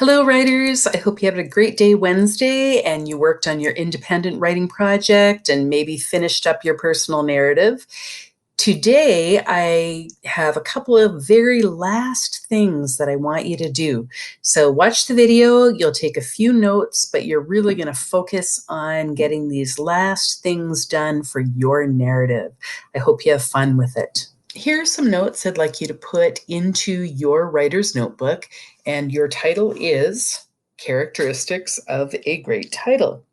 Hello, writers. I hope you had a great day Wednesday and you worked on your independent writing project and maybe finished up your personal narrative. Today, I have a couple of very last things that I want you to do. So, watch the video, you'll take a few notes, but you're really going to focus on getting these last things done for your narrative. I hope you have fun with it. Here are some notes I'd like you to put into your writer's notebook, and your title is Characteristics of a Great Title.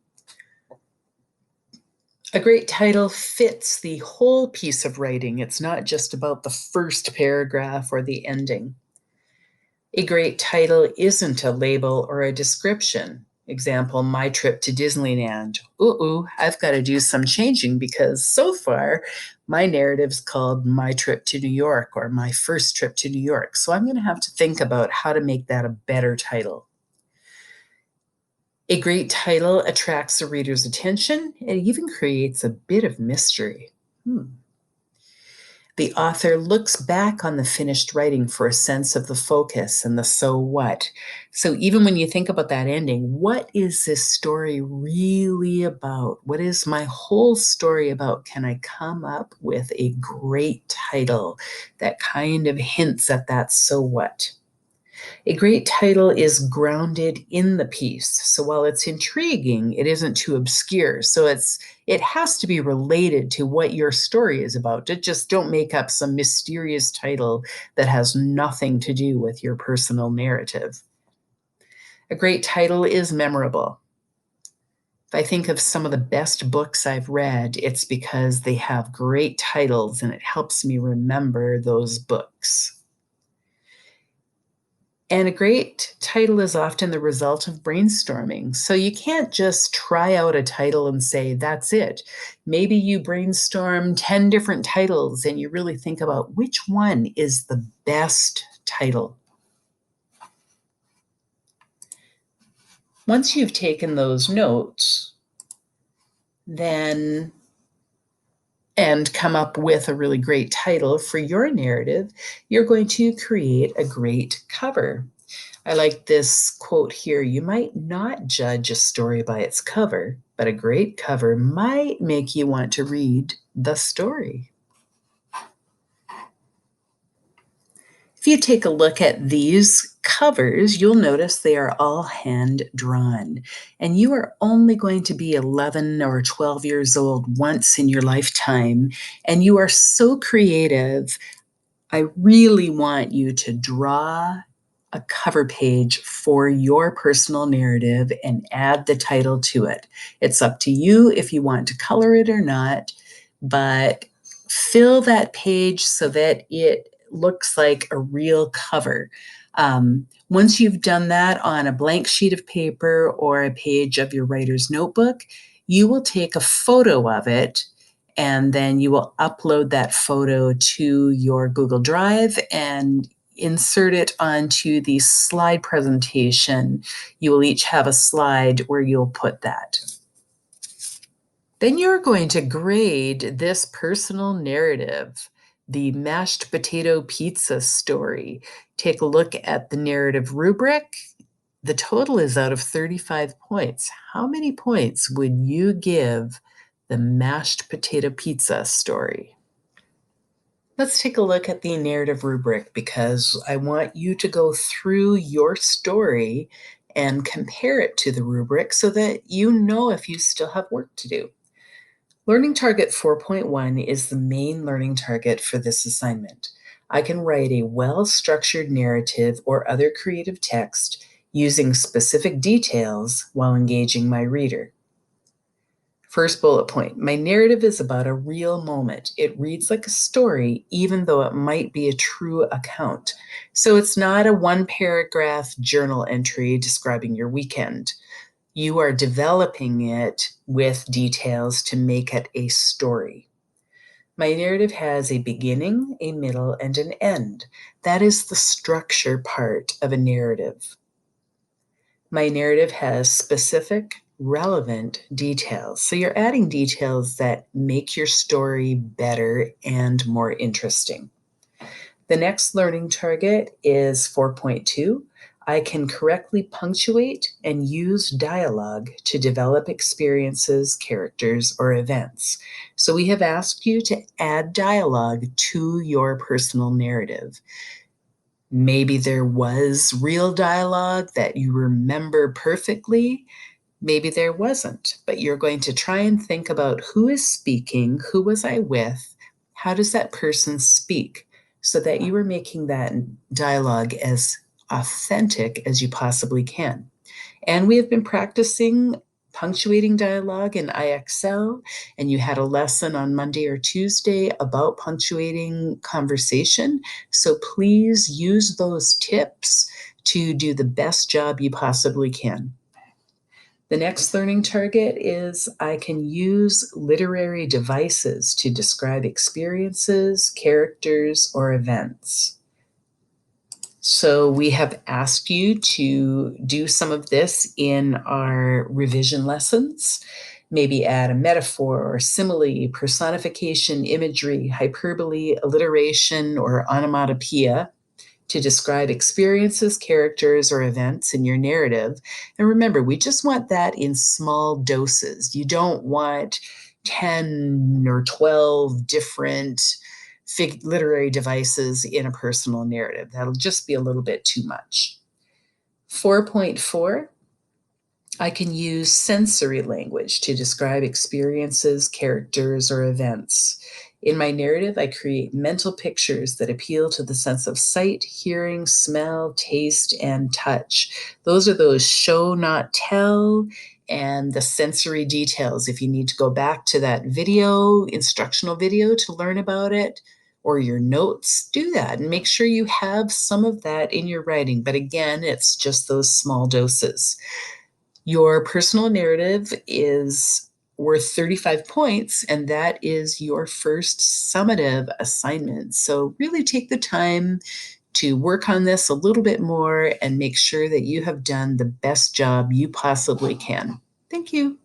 A great title fits the whole piece of writing. It's not just about the first paragraph or the ending. A great title isn't a label or a description. Example, my trip to Disneyland. I've got to do some changing because so far my narrative's called My Trip to New York or My First Trip to New York. So I'm going to have to think about how to make that a better title. A great title attracts the reader's attention. It even creates a bit of mystery. The author looks back on the finished writing for a sense of the focus and the so what. So even when you think about that ending, what is this story really about? What is my whole story about? Can I come up with a great title that kind of hints at that so what? A great title is grounded in the piece. So while it's intriguing, it isn't too obscure. So it has to be related to what your story is about. Just don't make up some mysterious title that has nothing to do with your personal narrative. A great title is memorable. If I think of some of the best books I've read, it's because they have great titles and it helps me remember those books. And a great title is often the result of brainstorming. So you can't just try out a title and say, that's it. Maybe you brainstorm 10 different titles and you really think about which one is the best title. Once you've taken those notes, then and come up with a really great title for your narrative, you're going to create a great cover. I like this quote here. You might not judge a story by its cover, but a great cover might make you want to read the story. If you take a look at these covers, you'll notice they are all hand drawn. And you are only going to be 11 or 12 years old once in your lifetime. And you are so creative. I really want you to draw a cover page for your personal narrative and add the title to it. It's up to you if you want to color it or not, but fill that page so that it looks like a real cover. Once you've done that on a blank sheet of paper or a page of your writer's notebook, you will take a photo of it and then you will upload that photo to your Google Drive and insert it onto the slide presentation. You will each have a slide where you'll put that. Then you're going to grade this personal narrative, the mashed potato pizza story. Take a look at the narrative rubric. The total is out of 35 points. How many points would you give the mashed potato pizza story? Let's take a look at the narrative rubric because I want you to go through your story and compare it to the rubric so that you know if you still have work to do. Learning Target 4.1 is the main learning target for this assignment. I can write a well-structured narrative or other creative text using specific details while engaging my reader. First bullet point, my narrative is about a real moment. It reads like a story, even though it might be a true account. So it's not a one-paragraph journal entry describing your weekend. You are developing it with details to make it a story. My narrative has a beginning, a middle, and an end. That is the structure part of a narrative. My narrative has specific, relevant details. So you're adding details that make your story better and more interesting. The next learning target is 4.2. I can correctly punctuate and use dialogue to develop experiences, characters, or events. So we have asked you to add dialogue to your personal narrative. Maybe there was real dialogue that you remember perfectly. Maybe there wasn't, but you're going to try and think about who is speaking, who was I with, how does that person speak, so that you are making that dialogue as authentic as you possibly can. And we have been practicing punctuating dialogue in IXL, and you had a lesson on Monday or Tuesday about punctuating conversation. So please use those tips to do the best job you possibly can. The next learning target is I can use literary devices to describe experiences, characters, or events. So we have asked you to do some of this in our revision lessons. Maybe add a metaphor or simile, personification, imagery, hyperbole, alliteration, or onomatopoeia to describe experiences, characters, or events in your narrative. And remember, we just want that in small doses. You don't want 10 or 12 different literary devices in a personal narrative. That'll just be a little bit too much. 4.4, I can use sensory language to describe experiences, characters, or events. In my narrative, I create mental pictures that appeal to the sense of sight, hearing, smell, taste, and touch. Those are those show, not tell, and the sensory details. If you need to go back to that video, instructional video to learn about it, or your notes, do that and make sure you have some of that in your writing. But again, it's just those small doses. Your personal narrative is worth 35 points, and that is your first summative assignment. So really take the time to work on this a little bit more and make sure that you have done the best job you possibly can. Thank you.